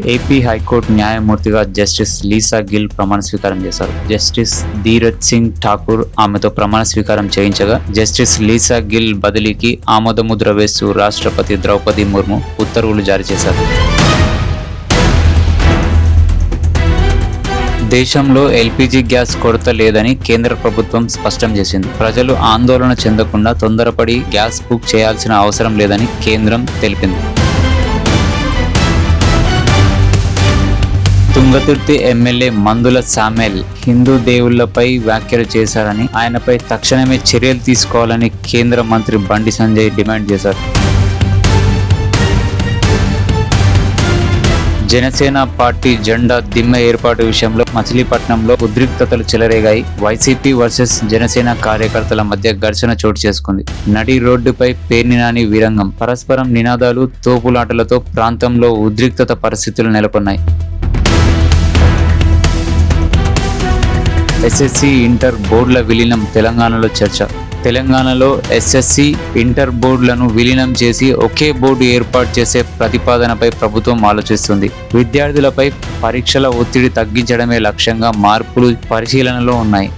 AP high court న్యాయమూర్తిగా justice Lisa Gill ప్రమాణ స్వీకారం చేశారు. జస్టిస్ ధీరజ్ సింగ్ ఠాకూర్ ఆమెతో ప్రమాణ స్వీకారం చేయించగా, జస్టిస్ లీసా గిల్ బదిలీకి ఆమోదముద్ర వేస్తూ రాష్ట్రపతి ద్రౌపది ముర్ము ఉత్తర్వులు జారీ చేశారు. దేశంలో ఎల్పీజీ గ్యాస్ కొరత లేదని కేంద్ర ప్రభుత్వం స్పష్టం చేసింది. ప్రజలు ఆందోళన చెందకుండా తొందరపడి గ్యాస్ బుక్ చేయాల్సిన అవసరం లేదని కేంద్రం తెలిపింది. తుంగతుర్తి ఎమ్మెల్యే మందుల సామెల్ హిందూ దేవుళ్లపై వ్యాఖ్యలు చేశారని, ఆయనపై తక్షణమే చర్యలు తీసుకోవాలని కేంద్ర మంత్రి బండి సంజయ్ డిమాండ్ చేశారు. జనసేన పార్టీ జెండా దిమ్మ ఏర్పాటు విషయంలో మచిలీపట్నంలో ఉద్రిక్తతలు చెలరేగాయి. వైసీపీ వర్సెస్ జనసేన కార్యకర్తల మధ్య ఘర్షణ చోటు చేసుకుంది. నడి రోడ్డుపై పేర్నినాని వీరంగం, పరస్పరం నినాదాలు, తోపులాటలతో ప్రాంతంలో ఉద్రిక్తత పరిస్థితులు నెలకొన్నాయి. ఎస్ఎస్సి ఇంటర్ బోర్డుల విలీనం తెలంగాణలో చర్చ. తెలంగాణలో ఎస్ఎస్సి ఇంటర్ బోర్డులను విలీనం చేసి ఒకే బోర్డు ఏర్పాటు చేసే ప్రతిపాదనపై ప్రభుత్వం ఆలోచిస్తుంది. విద్యార్థులపై పరీక్షల ఒత్తిడి తగ్గించడమే లక్ష్యంగా మార్పులు పరిశీలనలో ఉన్నాయి.